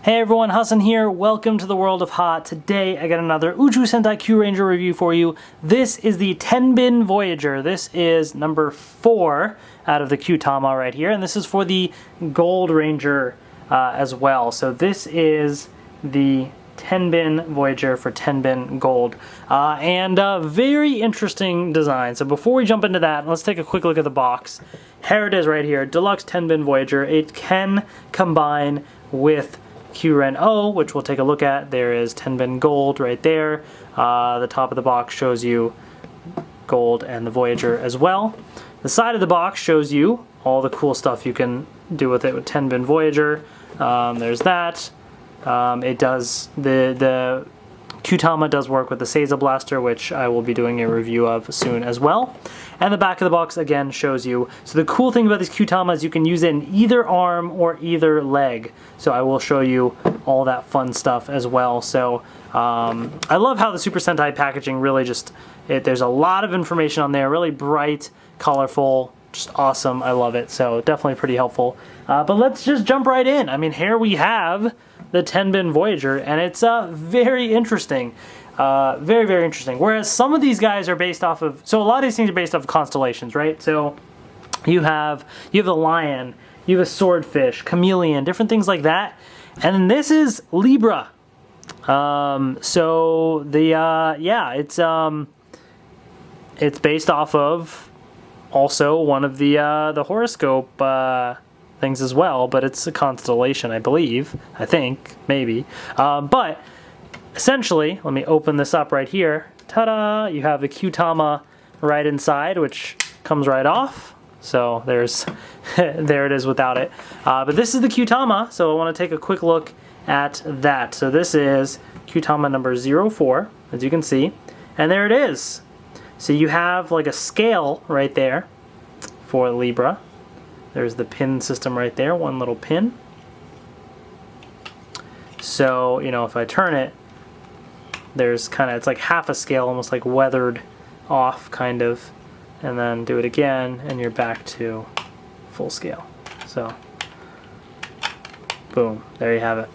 Hey everyone, Hassan here. Welcome to the world of Ha. Today I got another Uchu Sentai Kyuranger review for you. This is the Tenbin Voyager. This is number 4 out of the Kyutama right here, and this is for the Gold Ranger as well. So this is the Tenbin Voyager for Tenbin Gold. And very interesting design. So before we jump into that, let's take a quick look at the box. Here it is right here, Deluxe Tenbin Voyager. It can combine with KyurenOh, which we'll take a look at. There is Tenbin Gold right there. The top of the box shows you Gold and the Voyager as well. The side of the box shows you all the cool stuff you can do with it with Tenbin Voyager. There's that. It does, the Kyutama does work with the Seiza Blaster, which I will be doing a review of soon as well. And the back of the box again shows you. So the cool thing about these Kyutama is you can use it in either arm or either leg. So I will show you all that fun stuff as well. So I love how the Super Sentai packaging really just, there's a lot of information on there, really bright, colorful, just awesome. I love it. So definitely pretty helpful. But let's just jump right in. I mean, here we have the Tenbin Voyager, and it's very interesting. Very, very interesting. Whereas some of these guys are based off of, so a lot of these things are based off of constellations, right? So you have the lion, you have a swordfish, chameleon, different things like that. And then this is Libra. So the yeah, it's based off of also one of the horoscope things as well, but it's a constellation, I believe. I think, maybe. But essentially, let me open this up right here. Ta-da! You have the Kyutama right inside, which comes right off. So there's, there it is without it. But this is the Kyutama, so I want to take a quick look at that. So this is Kyutama number 04, as you can see. And there it is. So you have like a scale right there for Libra. There's the pin system right there, one little pin. So, you know, if I turn it, there's kind of, it's like half a scale, almost like weathered off kind of, and then do it again and you're back to full scale. So boom, there you have it.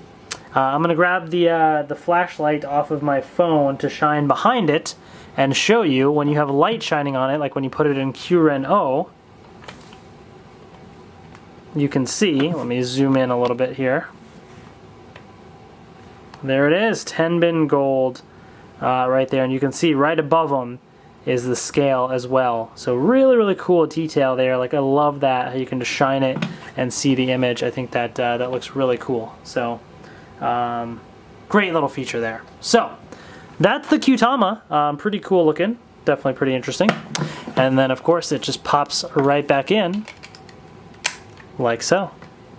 I'm gonna grab the flashlight off of my phone to shine behind it and show you when you have light shining on it, like when you put it in Kyuren-Oh, you can see, let me zoom in a little bit here. There it is, Tenbin Gold right there, and you can see right above them is the scale as well. So really, really cool detail there. Like I love that, how you can just shine it and see the image. I think that that looks really cool. So great little feature there. So that's the Kyutama, pretty cool looking, definitely pretty interesting. And then of course it just pops right back in, like so.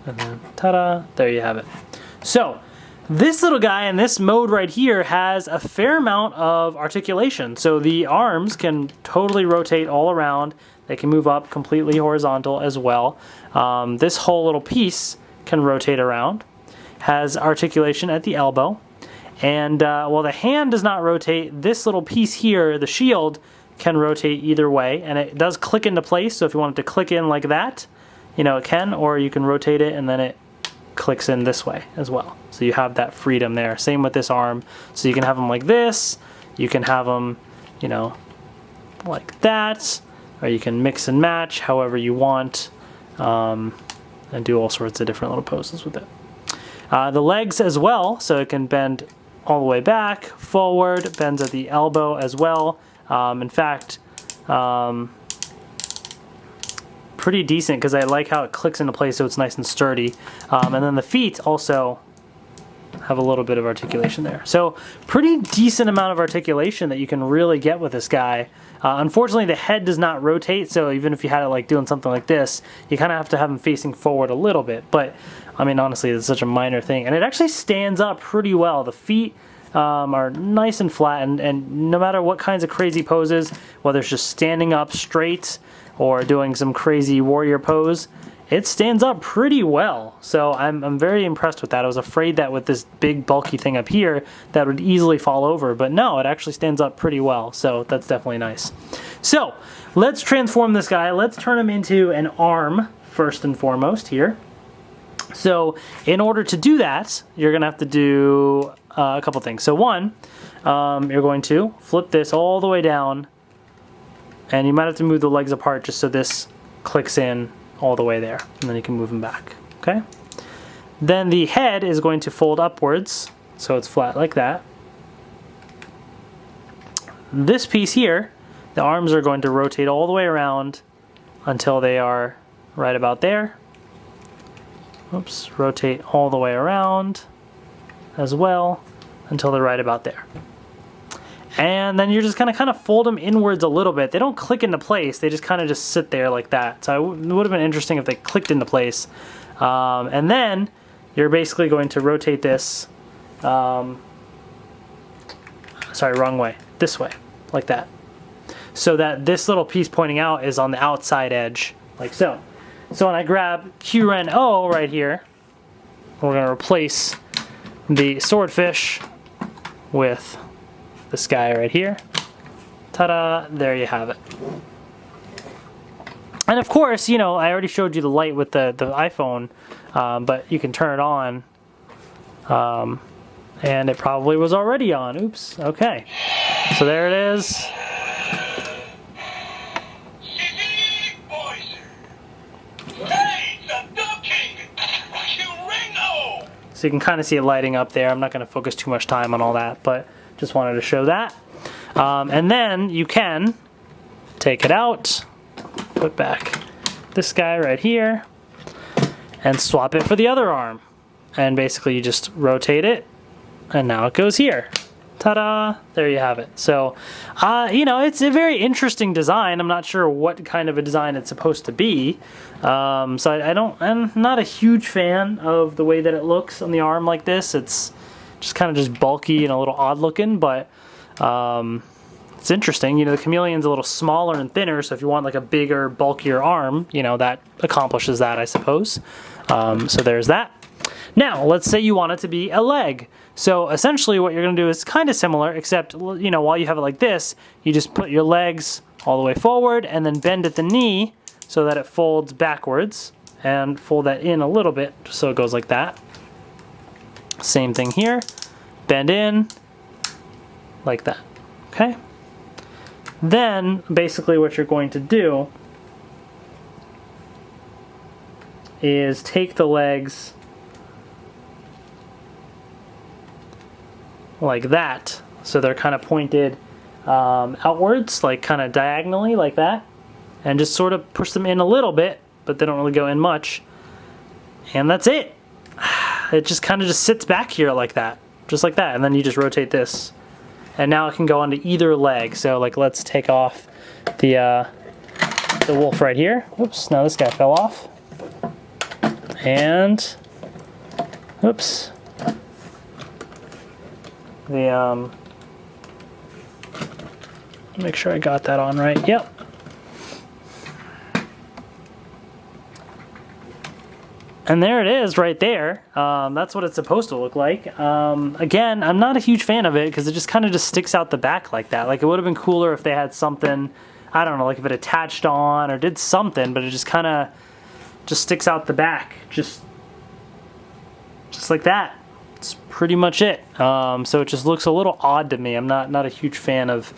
And then ta-da, there you have it. So this little guy in this mode right here has a fair amount of articulation. So the arms can totally rotate all around. They can move up completely horizontal as well. This whole little piece can rotate around. Has articulation at the elbow. And while the hand does not rotate, this little piece here, the shield, can rotate either way. And it does click into place, so if you want it to click in like that, you know, it can, or you can rotate it and then it clicks in this way as well. So you have that freedom there. Same with this arm. So you can have them like this, you can have them, you know, like that, or you can mix and match however you want, and do all sorts of different little poses with it. The legs as well, so it can bend all the way back, forward, bends at the elbow as well. In fact, pretty decent because I like how it clicks into place so it's nice and sturdy. And then the feet also have a little bit of articulation there. So pretty decent amount of articulation that you can really get with this guy. Unfortunately, the head does not rotate, so even if you had it like doing something like this, you kind of have to have him facing forward a little bit. But I mean, honestly, it's such a minor thing. And it actually stands up pretty well. The feet are nice and flat, and no matter what kinds of crazy poses, whether it's just standing up straight or doing some crazy warrior pose, it stands up pretty well. So I'm very impressed with that. I was afraid that with this big bulky thing up here that would easily fall over, but no, it actually stands up pretty well. So that's definitely nice. So let's transform this guy. Let's turn him into an arm first and foremost here. So in order to do that, you're going to have to do a couple things. So one, you're going to flip this all the way down, and you might have to move the legs apart just so this clicks in all the way there, and then you can move them back, okay? Then the head is going to fold upwards, so it's flat like that. This piece here, the arms are going to rotate all the way around until they are right about there. Oops, rotate all the way around as well until they're right about there. And then you're just gonna kind of fold them inwards a little bit. They don't click into place, they just kind of just sit there like that. So it would have been interesting if they clicked into place. And then you're basically going to rotate this, sorry, wrong way, this way, like that. So that this little piece pointing out is on the outside edge, like so. So when I grab KyurenOh right here, we're going to replace the swordfish with this guy right here. Ta-da! There you have it. And of course, you know, I already showed you the light with the iPhone, but you can turn it on. And it probably was already on. Oops. Okay. So there it is. So you can kind of see it lighting up there. I'm not going to focus too much time on all that, but just wanted to show that. And then you can take it out, put back this guy right here, and swap it for the other arm. And basically you just rotate it, and now it goes here. Ta-da! There you have it. So, you know, it's a very interesting design. I'm not sure what kind of a design it's supposed to be. So I'm not a huge fan of the way that it looks on the arm like this. It's just kind of just bulky and a little odd looking, but it's interesting. You know, the chameleon's a little smaller and thinner, so if you want like a bigger, bulkier arm, you know, that accomplishes that, I suppose. So there's that. Now, let's say you want it to be a leg. So essentially what you're going to do is kind of similar, except, you know, while you have it like this, you just put your legs all the way forward and then bend at the knee so that it folds backwards, and fold that in a little bit just so it goes like that. Same thing here. Bend in like that. Okay? Then basically what you're going to do is take the legs like that, so they're kind of pointed outwards, like kind of diagonally like that, and just sort of push them in a little bit, but they don't really go in much, and that's it. It just kind of just sits back here like that, just like that, and then you just rotate this, and now it can go onto either leg. So like, let's take off the wolf right here. Oops, now this guy fell off, and oops. Make sure I got that on right. Yep. And there it is right there. That's what it's supposed to look like. Again, I'm not a huge fan of it because it just kind of just sticks out the back like that. Like, it would have been cooler if they had something, I don't know, like if it attached on or did something, but it just kind of just sticks out the back. Just like that. That's pretty much it. So it just looks a little odd to me. I'm not a huge fan of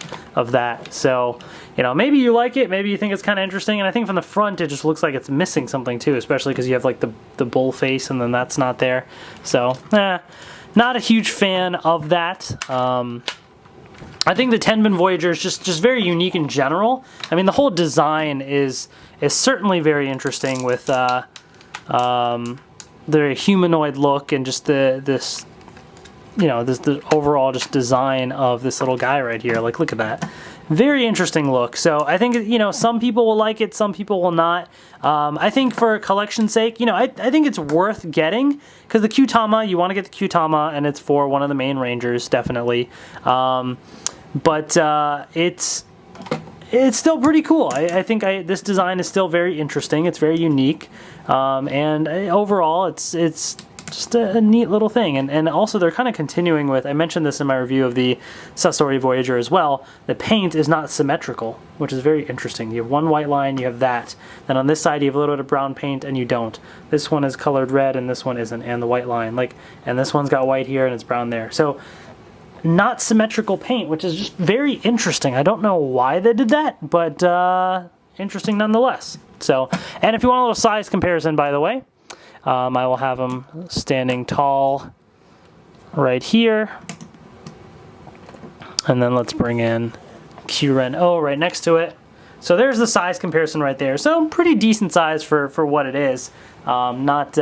that. So, you know, maybe you like it, maybe you think it's kind of interesting, and I think from the front it just looks like it's missing something too, especially because you have like the bull face and then that's not there. So, not a huge fan of that. I think the Tenbin Voyager is just very unique in general. I mean, the whole design is certainly very interesting with the humanoid look and just the overall just design of this little guy right here. Like, look at that. Very interesting look. So I think, you know, some people will like it, some people will not. I think for collection's sake, you know, I think it's worth getting, because the Kyutama, you want to get the Kyutama, and it's for one of the main Rangers, definitely. But it's still pretty cool. I think this design is still very interesting. It's very unique, and overall, it's just a neat little thing. And also they're kind of continuing with, I mentioned this in my review of the Sasori Voyager as well, the paint is not symmetrical, which is very interesting. You have one white line, you have that. Then on this side you have a little bit of brown paint and you don't. This one is colored red and this one isn't, and the white line. And this one's got white here and it's brown there. So not symmetrical paint, which is just very interesting. I don't know why they did that, but interesting nonetheless. So, and if you want a little size comparison, by the way, I will have them standing tall right here. And then let's bring in Kyuren-Oh right next to it. So there's the size comparison right there. So pretty decent size for what it is. Not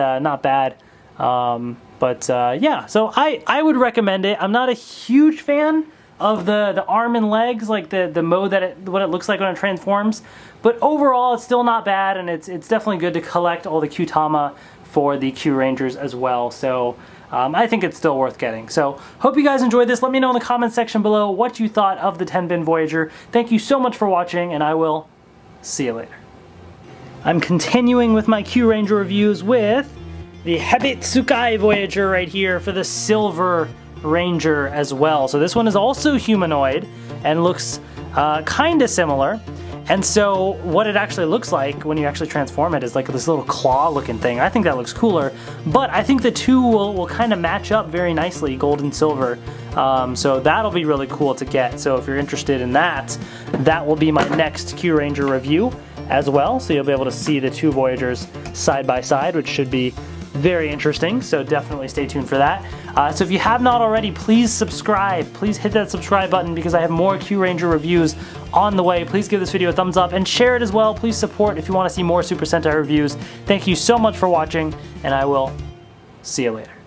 bad. Yeah, so I would recommend it. I'm not a huge fan of the arm and legs, like the mode what it looks like when it transforms, but overall it's still not bad, and it's definitely good to collect all the Kyutama for the Kyurangers as well. So I think it's still worth getting. So hope you guys enjoyed this. Let me know in the comment section below what you thought of the Tenbin Voyager. Thank you so much for watching, and I will see you later. I'm continuing with my Kyuranger reviews with the Hebitsukai Voyager right here for the Silver Ranger as well. So this one is also humanoid and looks kind of similar. And so what it actually looks like when you actually transform it is like this little claw looking thing. I think that looks cooler, but I think the two will kind of match up very nicely, gold and silver. So that'll be really cool to get. So if you're interested in that, that will be my next Kyuranger review as well. So you'll be able to see the two Voyagers side by side, which should be very interesting, so definitely stay tuned for that. So if you have not already, please subscribe. Please hit that subscribe button because I have more Kyuranger reviews on the way. Please give this video a thumbs up and share it as well. Please support if you want to see more Super Sentai reviews. Thank you so much for watching, and I will see you later.